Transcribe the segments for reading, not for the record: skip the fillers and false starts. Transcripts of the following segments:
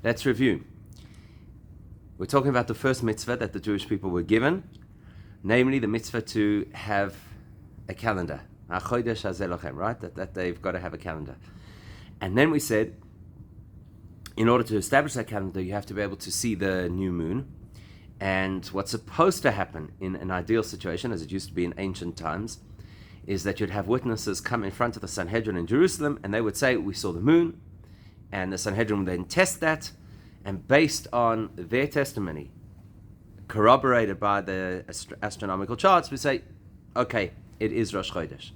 Let's review. We're talking about the first mitzvah that the Jewish people were given, namely the mitzvah to have a calendar. Right? That they've got to have a calendar. And then we said, in order to establish that calendar, you have to be able to see the new moon. And what's supposed to happen in an ideal situation, as it used to be in ancient times, is that you'd have witnesses come in front of the Sanhedrin in Jerusalem, and they would say, we saw the moon, and the Sanhedrin would then test that, and based on their testimony, corroborated by the astronomical charts, we say, okay, it is Rosh Chodesh.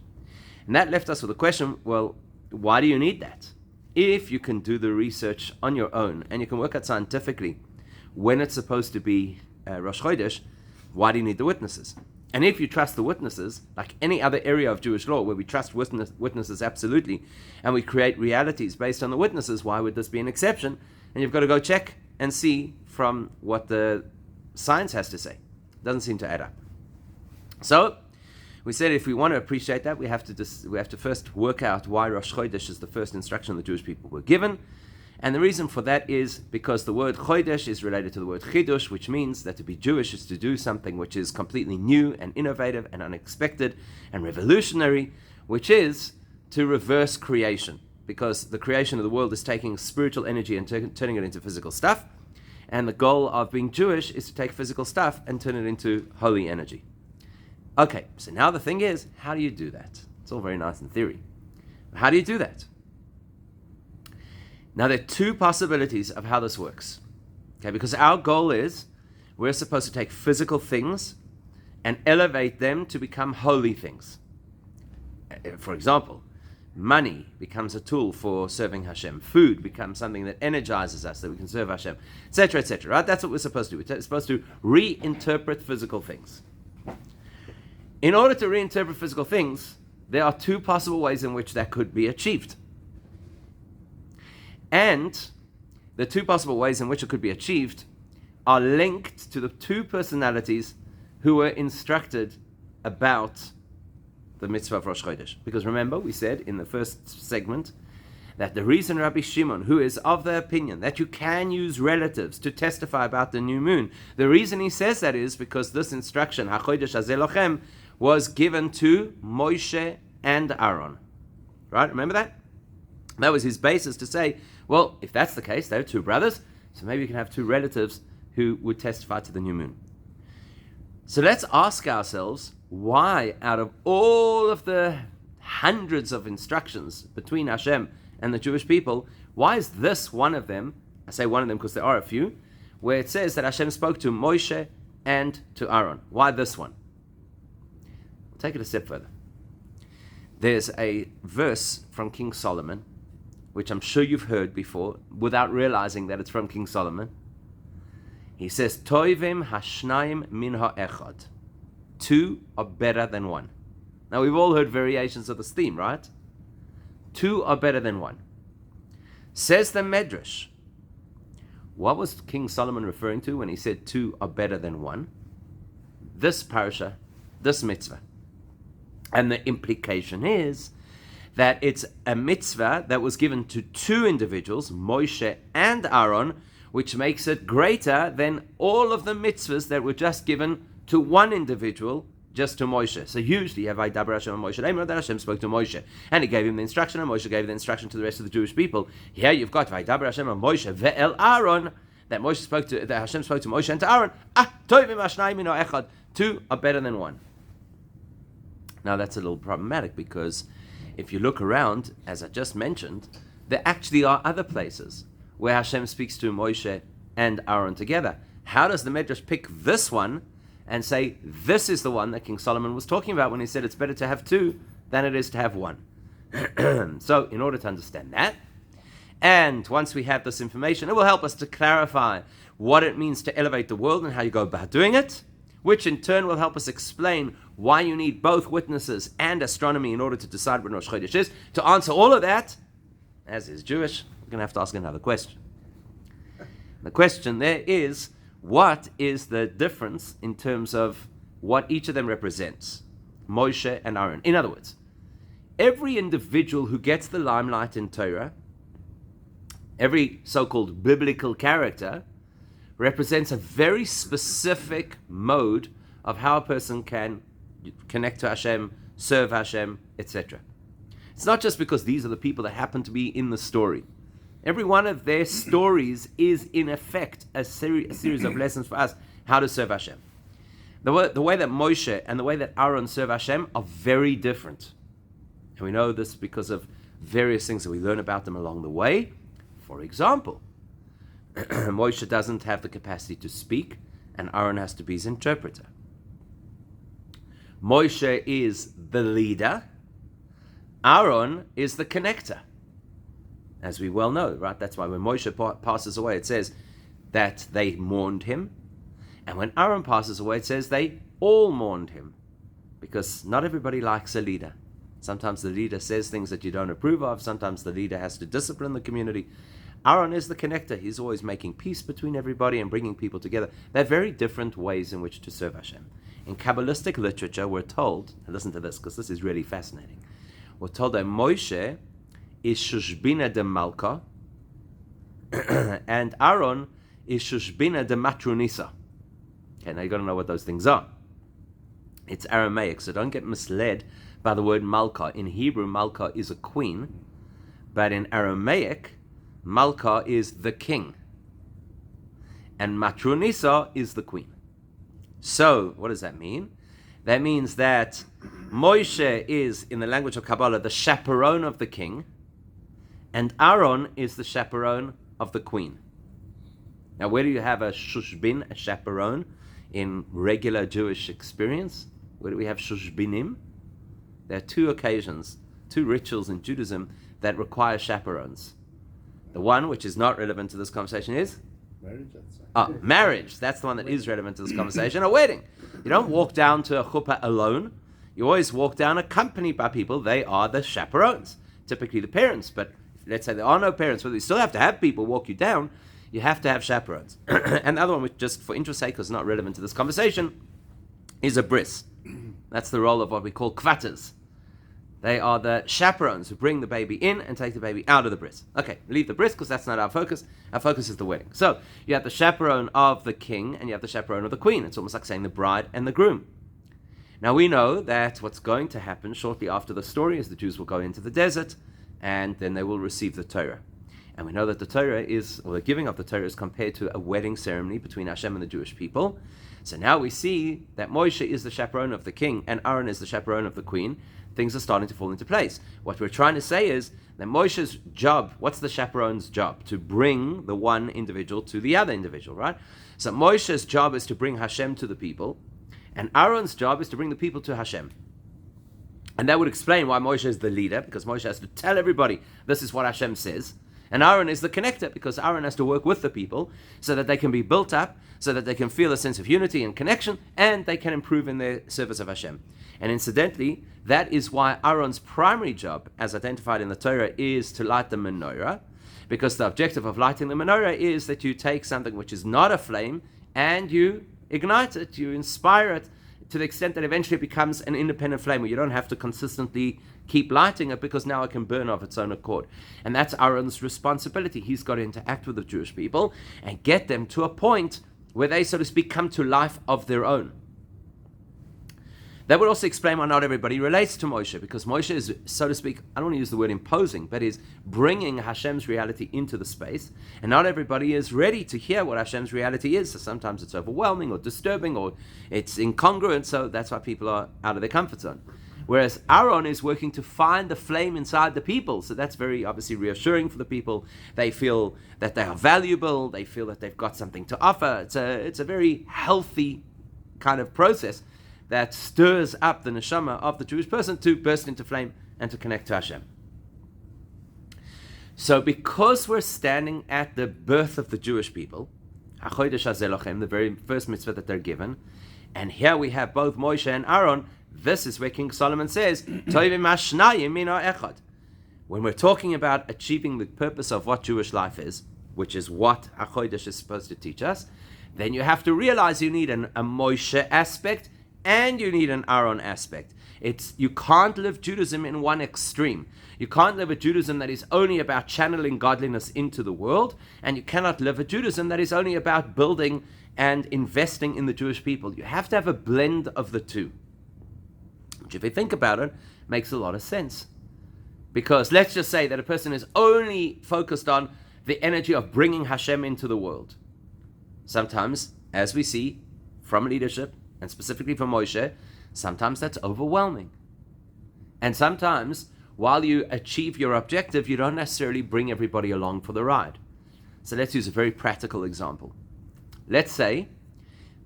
And that left us with a question, well, why do you need that? If you can do the research on your own, and you can work out scientifically when it's supposed to be Rosh Chodesh, why do you need the witnesses? And if you trust the witnesses, like any other area of Jewish law where we trust witnesses absolutely, and we create realities based on the witnesses, why would this be an exception? And you've got to go check and see from what the science has to say. It doesn't seem to add up. So we said if we want to appreciate that, we have to first work out why Rosh Chodesh is the first instruction the Jewish people were given. And the reason for that is because the word Chodesh is related to the word Chidush, which means that to be Jewish is to do something which is completely new and innovative and unexpected and revolutionary, which is to reverse creation. Because the creation of the world is taking spiritual energy and turning it into physical stuff. And the goal of being Jewish is to take physical stuff and turn it into holy energy. Okay, so now the thing is, how do you do that? It's all very nice in theory. How do you do that? Now, there are two possibilities of how this works. Okay, because our goal is, we're supposed to take physical things and elevate them to become holy things. For example, money becomes a tool for serving Hashem. Food becomes something that energizes us, that we can serve Hashem, etc., etc. Right? That's what we're supposed to do. We're supposed to reinterpret physical things. In order to reinterpret physical things, there are two possible ways in which that could be achieved. And the two possible ways in which it could be achieved are linked to the two personalities who were instructed about the mitzvah of Rosh Chodesh. Because remember, we said in the first segment that the reason Rabbi Shimon, who is of the opinion that you can use relatives to testify about the new moon, the reason he says that is because this instruction, HaChodesh Hazeh Lochem, was given to Moshe and Aaron. Right? Remember that? That was his basis to say, well, if that's the case, they're two brothers, so maybe you can have two relatives who would testify to the new moon. So let's ask ourselves, why out of all of the hundreds of instructions between Hashem and the Jewish people, why is this one of them, I say one of them because there are a few, where it says that Hashem spoke to Moshe and to Aaron? Why this one? We'll take it a step further. There's a verse from King Solomon, which I'm sure you've heard before, without realizing that it's from King Solomon. He says, Toivim hashnayim min ha'echad. Two are better than one. Now, we've all heard variations of this theme, right? Two are better than one. Says the Medrash. What was King Solomon referring to when he said two are better than one? This parasha, this mitzvah. And the implication is that it's a mitzvah that was given to two individuals, Moshe and Aaron, which makes it greater than all of the mitzvahs that were just given to one individual, just to Moshe. So usually you have Vaydaber Hashem and Moshe Leimer, that Hashem spoke to Moshe, and he gave him the instruction, and Moshe gave the instruction to the rest of the Jewish people. Here you've got Vaydaber Hashem and Moshe ve'el Aaron, that Hashem spoke to Moshe and to Aaron. Tovim hashnayim min ha'echad. Two are better than one. Now that's a little problematic because if you look around, as I just mentioned, there actually are other places where Hashem speaks to Moshe and Aaron together. How does the Medrash pick this one and say this is the one that King Solomon was talking about when he said it's better to have two than it is to have one? So in order to understand that, and once we have this information, it will help us to clarify what it means to elevate the world and how you go about doing it, which in turn will help us explain why you need both witnesses and astronomy in order to decide what Rosh Chodesh is. To answer all of that, as is Jewish, we're going to have to ask another question. The question there is, what is the difference in terms of what each of them represents? Moshe and Aaron. In other words, every individual who gets the limelight in Torah Every so-called biblical character represents a very specific mode of how a person can connect to Hashem, serve Hashem, etc. It's not just because these are the people that happen to be in the story. Every one of their stories is, in effect, a series of lessons for us how to serve Hashem. The way that Moshe and the way that Aaron serve Hashem are very different. And we know this because of various things that we learn about them along the way. For example, Moshe doesn't have the capacity to speak, and Aaron has to be his interpreter. Moshe is the leader. Aaron is the connector. As we well know, right? That's why when Moshe passes away, it says that they mourned him. And when Aaron passes away, it says they all mourned him. Because not everybody likes a leader. Sometimes the leader says things that you don't approve of. Sometimes the leader has to discipline the community. Aaron is the connector. He's always making peace between everybody and bringing people together. They're very different ways in which to serve Hashem. In Kabbalistic literature, we're told, and listen to this because this is really fascinating, we're told that Moshe is Shushbina de Malka and Aaron is Shushbina de Matronisa. Okay, now you got to know what those things are. It's Aramaic, so don't get misled by the word Malka. In Hebrew, Malka is a queen, but in Aramaic, Malka is the king, and Matronisa is the queen. So, what does that mean? That means that Moshe is, in the language of Kabbalah, the chaperone of the king, and Aaron is the chaperone of the queen. Now, where do you have a shushbin, a chaperone, in regular Jewish experience? Where do we have shushbinim? There are two occasions, two rituals in Judaism that require chaperones. The one, which is not relevant to this conversation, is? Marriage, I'd say. Marriage. That's the one that is relevant to this conversation. A wedding. You don't walk down to a chuppah alone. You always walk down accompanied by people. They are the chaperones, typically the parents. But let's say there are no parents, but you still have to have people walk you down. You have to have chaperones. And the other one, which just for interest's sake is not relevant to this conversation, is a bris. That's the role of what we call kvatas. They are the chaperones who bring the baby in and take the baby out of the bris. Okay, leave the bris because that's not our focus. Our focus is the wedding. So you have the chaperone of the king and you have the chaperone of the queen. It's almost like saying the bride and the groom. Now we know that what's going to happen shortly after the story is the Jews will go into the desert and then they will receive the Torah. And we know that the Torah is, or the giving of the Torah is compared to a wedding ceremony between Hashem and the Jewish people. So now we see that Moshe is the chaperone of the king and Aaron is the chaperone of the queen. Things are starting to fall into place. What we're trying to say is that Moshe's job, what's the chaperone's job? To bring the one individual to the other individual, right? So Moshe's job is to bring Hashem to the people, and Aaron's job is to bring the people to Hashem. And that would explain why Moshe is the leader, because Moshe has to tell everybody this is what Hashem says. And Aaron is the connector, because Aaron has to work with the people so that they can be built up, so that they can feel a sense of unity and connection, and they can improve in their service of Hashem. And incidentally, that is why Aaron's primary job, as identified in the Torah, is to light the menorah, because the objective of lighting the menorah is that you take something which is not a flame and you ignite it, you inspire it to the extent that eventually it becomes an independent flame where you don't have to consistently keep lighting it because now it can burn of its own accord. And that's Aaron's responsibility. He's got to interact with the Jewish people and get them to a point where they, so to speak, come to life of their own. That would also explain why not everybody relates to Moshe, because Moshe is, so to speak, I don't want to use the word imposing, but is bringing Hashem's reality into the space, and not everybody is ready to hear what Hashem's reality is. So sometimes it's overwhelming or disturbing or it's incongruent, so that's why people are out of their comfort zone. Whereas Aaron is working to find the flame inside the people, so that's very obviously reassuring for the people. They feel that they are valuable, they feel that they've got something to offer. It's a very healthy kind of process that stirs up the neshama of the Jewish person to burst into flame and to connect to Hashem. So because we're standing at the birth of the Jewish people, HaChodesh Hazeh Lochem, the very first mitzvah that they're given, and here we have both Moshe and Aaron, this is where King Solomon says, Tovim hashnayim min ha'echad. When we're talking about achieving the purpose of what Jewish life is, which is what HaChodesh is supposed to teach us, then you have to realize you need a Moshe aspect and you need an Aaron aspect. You can't live Judaism in one extreme. You can't live a Judaism that is only about channeling godliness into the world, and you cannot live a Judaism that is only about building and investing in the Jewish people. You have to have a blend of the two, which, if you think about it, makes a lot of sense. Because let's just say that a person is only focused on the energy of bringing Hashem into the world. Sometimes, as we see from leadership, and specifically from Moshe, sometimes that's overwhelming. And sometimes, while you achieve your objective, you don't necessarily bring everybody along for the ride. So let's use a very practical example. Let's say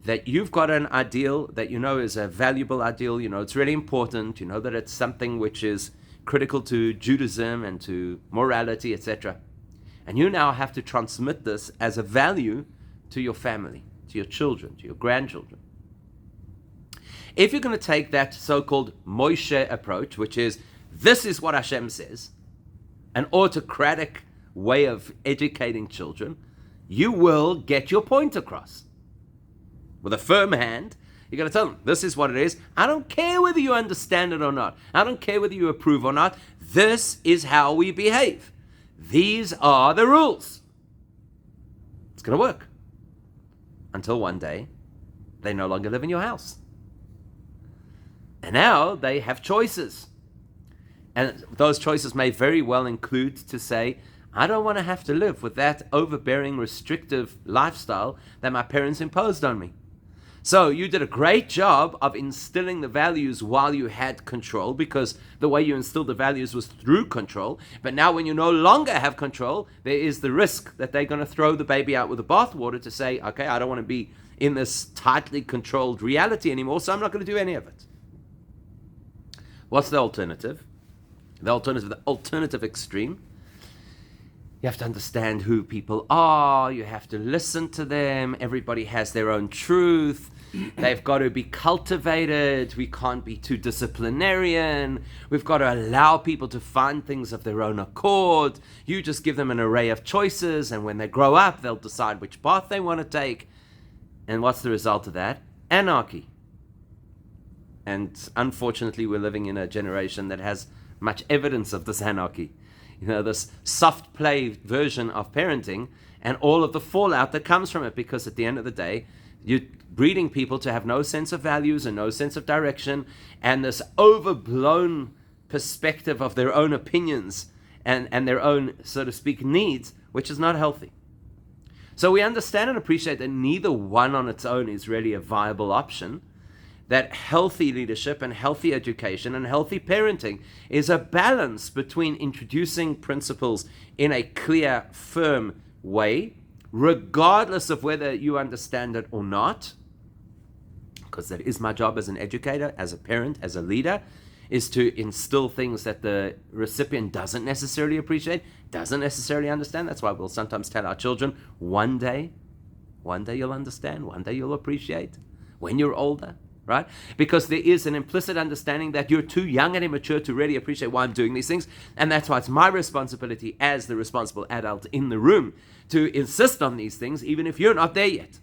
that you've got an ideal that you know is a valuable ideal, you know it's really important, you know that it's something which is critical to Judaism and to morality, etc. And you now have to transmit this as a value to your family, to your children, to your grandchildren. If you're going to take that so-called Moshe approach, which is, this is what Hashem says, an autocratic way of educating children, you will get your point across. With a firm hand, you're going to tell them, this is what it is. I don't care whether you understand it or not. I don't care whether you approve or not. This is how we behave. These are the rules. It's going to work. Until one day, they no longer live in your house. And now they have choices. And those choices may very well include to say, I don't want to have to live with that overbearing, restrictive lifestyle that my parents imposed on me. So you did a great job of instilling the values while you had control, because the way you instilled the values was through control. But now when you no longer have control, there is the risk that they're going to throw the baby out with the bathwater to say, okay, I don't want to be in this tightly controlled reality anymore, so I'm not going to do any of it. What's the alternative? The alternative extreme. You have to understand who people are. You have to listen to them. Everybody has their own truth. They've got to be cultivated. We can't be too disciplinarian. We've got to allow people to find things of their own accord. You just give them an array of choices, and when they grow up, they'll decide which path they want to take. And what's the result of that? Anarchy. And unfortunately, we're living in a generation that has much evidence of this anarchy. You know, this soft play version of parenting and all of the fallout that comes from it, because at the end of the day, you're breeding people to have no sense of values and no sense of direction, and this overblown perspective of their own opinions and their own, so to speak, needs, which is not healthy. So we understand and appreciate that neither one on its own is really a viable option, that healthy leadership and healthy education and healthy parenting is a balance between introducing principles in a clear, firm way, regardless of whether you understand it or not, because that is my job as an educator, as a parent, as a leader, is to instill things that the recipient doesn't necessarily appreciate, doesn't necessarily understand. That's why we'll sometimes tell our children, one day you'll understand, one day you'll appreciate, when you're older. Right? Because there is an implicit understanding that you're too young and immature to really appreciate why I'm doing these things. And that's why it's my responsibility as the responsible adult in the room to insist on these things, even if you're not there yet.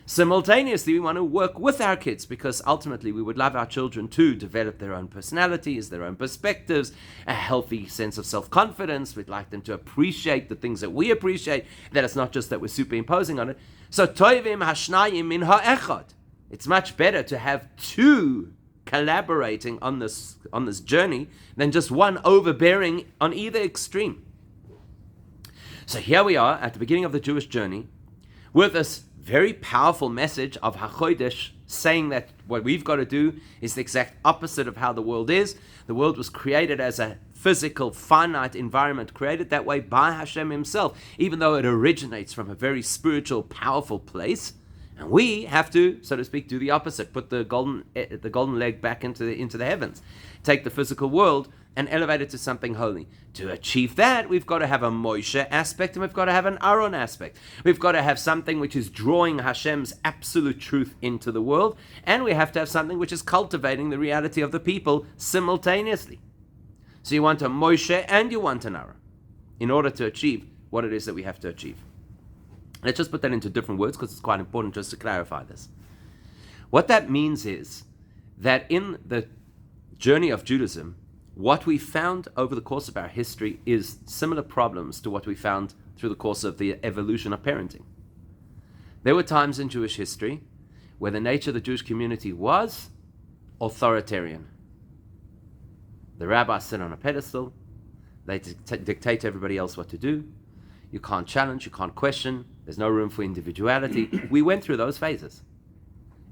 Simultaneously, we want to work with our kids, because ultimately we would love our children to develop their own personalities, their own perspectives, a healthy sense of self-confidence. We'd like them to appreciate the things that we appreciate, that it's not just that we're superimposing on it. So, toivim hashnayim min ha'echad. It's much better to have two collaborating on this journey than just one overbearing on either extreme. So here we are at the beginning of the Jewish journey with this very powerful message of HaChodesh, saying that what we've got to do is the exact opposite of how the world is. The world was created as a physical, finite environment, created that way by Hashem himself, even though it originates from a very spiritual, powerful place. And we have to, so to speak, do the opposite. Put the golden leg back into the heavens. Take the physical world and elevate it to something holy. To achieve that, we've got to have a Moshe aspect, and we've got to have an Aaron aspect. We've got to have something which is drawing Hashem's absolute truth into the world, and we have to have something which is cultivating the reality of the people simultaneously. So you want a Moshe and you want an Aaron in order to achieve what it is that we have to achieve. Let's just put that into different words, because it's quite important just to clarify this. What that means is that in the journey of Judaism, what we found over the course of our history is similar problems to what we found through the course of the evolution of parenting. There were times in Jewish history where the nature of the Jewish community was authoritarian. The rabbis sit on a pedestal, they dictate to everybody else what to do. You can't challenge, you can't question, there's no room for individuality. We went through those phases.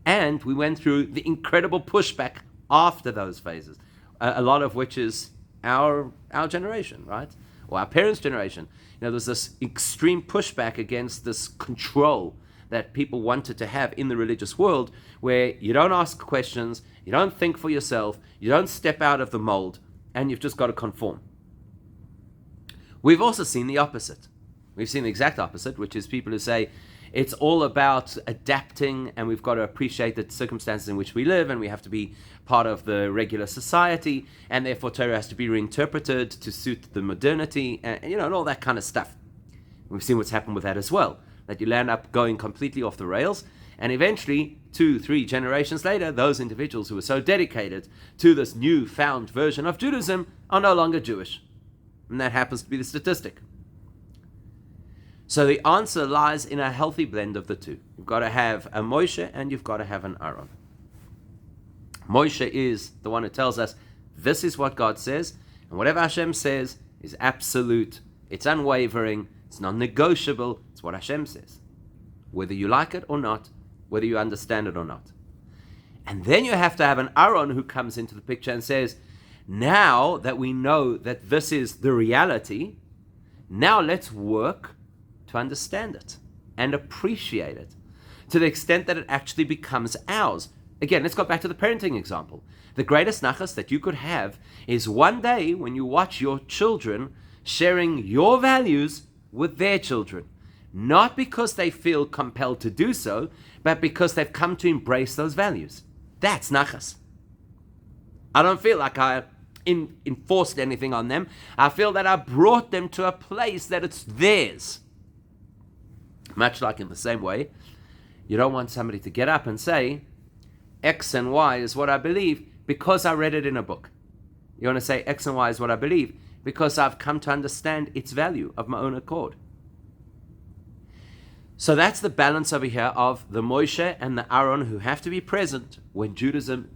And we went through the incredible pushback after those phases, a lot of which is our generation, right? Or our parents' generation. There's this extreme pushback against this control that people wanted to have in the religious world, where you don't ask questions, you don't think for yourself, you don't step out of the mold, and you've just got to conform. We've also seen the opposite. We've seen the exact opposite, which is people who say it's all about adapting, and we've got to appreciate the circumstances in which we live, and we have to be part of the regular society, and therefore Torah has to be reinterpreted to suit the modernity, and all that kind of stuff. We've seen what's happened with that as well, that you land up going completely off the rails, and eventually, 2-3 generations later, those individuals who were so dedicated to this new-found version of Judaism are no longer Jewish. And that happens to be the statistic. So the answer lies in a healthy blend of the two. You've got to have a Moshe and you've got to have an Aaron. Moshe is the one who tells us this is what God says, and whatever Hashem says is absolute, it's unwavering, it's non-negotiable, it's what Hashem says. Whether you like it or not, whether you understand it or not. And then you have to have an Aaron who comes into the picture and says, now that we know that this is the reality, now let's work to understand it and appreciate it to the extent that it actually becomes ours. Again, let's go back to the parenting example. The greatest nachas that you could have is one day when you watch your children sharing your values with their children. Not because they feel compelled to do so, but because they've come to embrace those values. That's nachas. I don't feel like I enforced anything on them. I feel that I brought them to a place that it's theirs. Much like in the same way, you don't want somebody to get up and say, X and Y is what I believe because I read it in a book. You want to say X and Y is what I believe because I've come to understand its value of my own accord. So that's the balance over here of the Moshe and the Aaron who have to be present when Judaism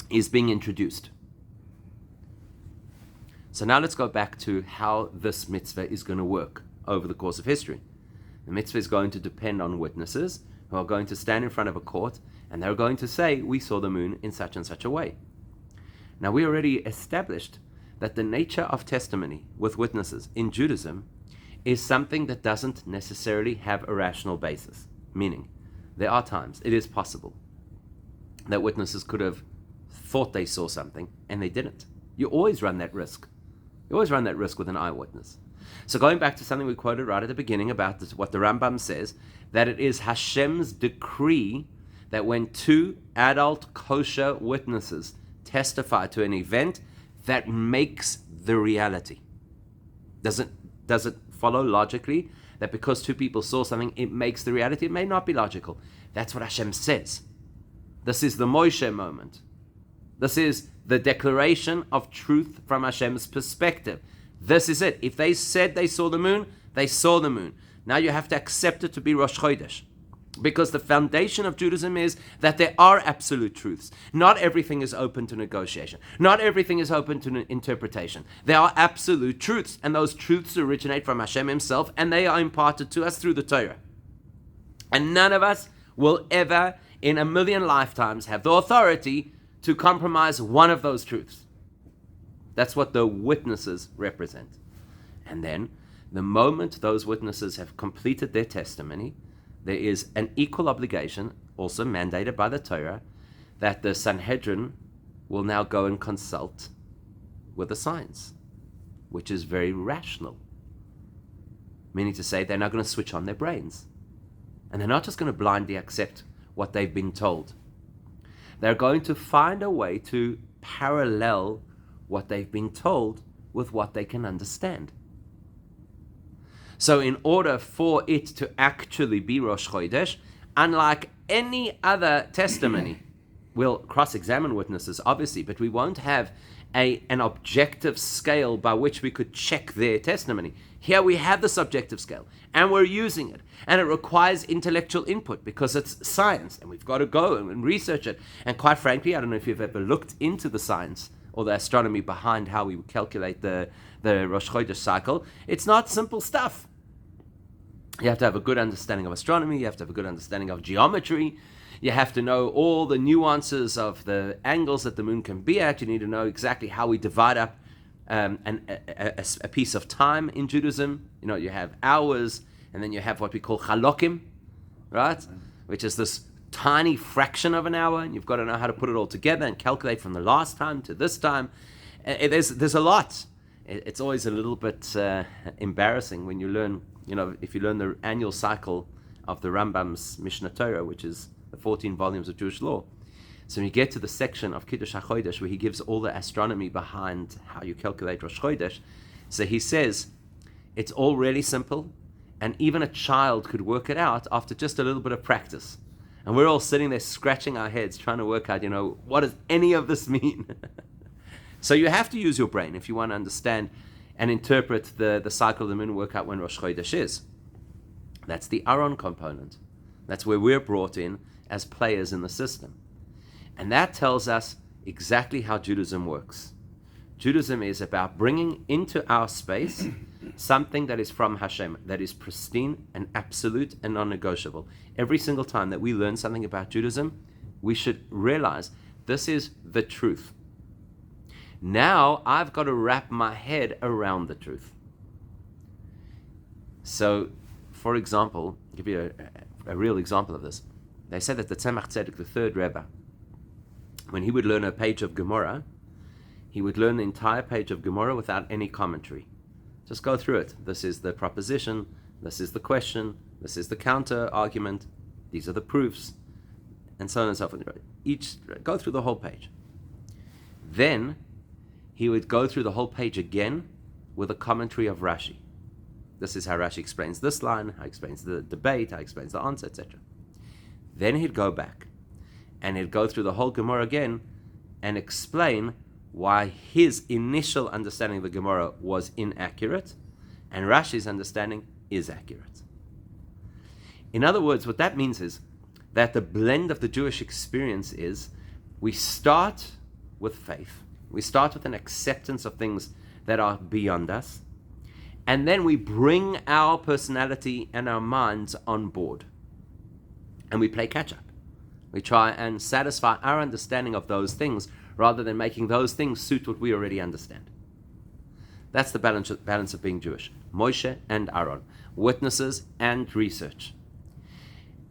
is being introduced. So now let's go back to how this mitzvah is going to work over the course of history. The mitzvah is going to depend on witnesses who are going to stand in front of a court and they're going to say, we saw the moon in such and such a way. Now we already established that the nature of testimony with witnesses in Judaism is something that doesn't necessarily have a rational basis. Meaning, there are times, it is possible, that witnesses could have thought they saw something and they didn't. You always run that risk. You always run that risk with an eyewitness. So going back to something we quoted right at the beginning about this, what the Rambam says, that it is Hashem's decree that when two adult kosher witnesses testify to an event, that makes the reality. Does it follow logically that because two people saw something, it makes the reality? It may not be logical. That's what Hashem says. This is the Moshe moment. This is the declaration of truth from Hashem's perspective. This is it. If they said they saw the moon, they saw the moon. Now you have to accept it to be Rosh Chodesh. Because the foundation of Judaism is that there are absolute truths. Not everything is open to negotiation. Not everything is open to interpretation. There are absolute truths, and those truths originate from Hashem himself, and they are imparted to us through the Torah. And none of us will ever, in a million lifetimes, have the authority to compromise one of those truths. That's what the witnesses represent. And then, the moment those witnesses have completed their testimony, there is an equal obligation, also mandated by the Torah, that the Sanhedrin will now go and consult with the science, which is very rational. Meaning to say, they're not going to switch on their brains. And they're not just going to blindly accept what they've been told. They're going to find a way to parallel what they've been told with what they can understand. So in order for it to actually be Rosh Chodesh, unlike any other testimony we'll cross-examine witnesses, obviously, but we won't have an objective scale by which we could check their testimony. Here we have the subjective scale, and we're using it, and it requires intellectual input because it's science, and we've got to go and research it. And quite frankly, I don't know if you've ever looked into the science or the astronomy behind how we calculate the Rosh Chodesh cycle. It's not simple stuff. You have to have a good understanding of astronomy, you have to have a good understanding of geometry, you have to know all the nuances of the angles that the moon can be at. You need to know exactly how we divide up a piece of time in Judaism. You know, you have hours, and then you have what we call chalokim, right? Which is this tiny fraction of an hour, and you've got to know how to put it all together and calculate from the last time to this time. There's a lot. It's always a little bit embarrassing when you learn, you know, if you learn the annual cycle of the Rambam's Mishnah Torah, which is the 14 volumes of Jewish law. So when you get to the section of Kiddush HaChodesh where he gives all the astronomy behind how you calculate Rosh Chodesh, so he says it's all really simple, and even a child could work it out after just a little bit of practice. And we're all sitting there scratching our heads trying to work out, you know, what does any of this mean? So you have to use your brain if you want to understand and interpret the cycle of the moon, work out when Rosh Chodesh is. That's the Aron component. That's where we're brought in as players in the system. And that tells us exactly how Judaism works. Judaism is about bringing into our space something that is from Hashem, that is pristine and absolute and non-negotiable. Every single time that we learn something about Judaism, we should realize this is the truth. Now I've got to wrap my head around the truth. So, for example, I'll give you a real example of this. They say that the Tzemach Tzedek, the third Rebbe, when he would learn a page of Gemara, he would learn the entire page of Gemara without any commentary. Just go through it. This is the proposition, this is the question, this is the counter argument, these are the proofs, and so on and so forth. Go through the whole page. Then he would go through the whole page again with a commentary of Rashi. This is how Rashi explains this line, how he explains the debate, how he explains the answer, etc. Then he'd go back and he'd go through the whole Gemara again and explain why his initial understanding of the Gemara was inaccurate and Rashi's understanding is accurate. In other words, what that means is that the blend of the Jewish experience is we start with faith. We start with an acceptance of things that are beyond us, and then we bring our personality and our minds on board. And we play catch-up. We try and satisfy our understanding of those things rather than making those things suit what we already understand. That's the balance of being Jewish. Moshe and Aaron, witnesses and research.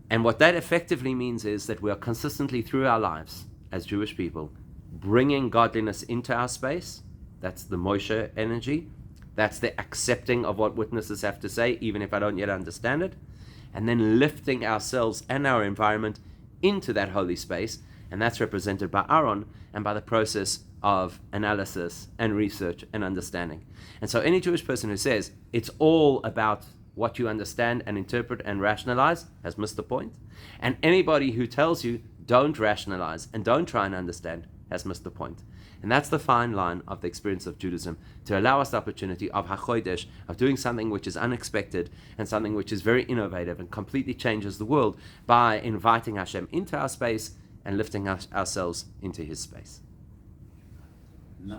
And what that effectively means is that we are consistently through our lives as Jewish people bringing godliness into our space. That's the Moshe energy. That's the accepting of what witnesses have to say, even if I don't yet understand it. And then lifting ourselves and our environment into that holy space. And that's represented by Aaron and by the process of analysis and research and understanding. And so any Jewish person who says it's all about what you understand and interpret and rationalize has missed the point. And anybody who tells you don't rationalize and don't try and understand has missed the point. And that's the fine line of the experience of Judaism, to allow us the opportunity of HaChodesh, of doing something which is unexpected and something which is very innovative and completely changes the world by inviting Hashem into our space and lifting ourselves into His space.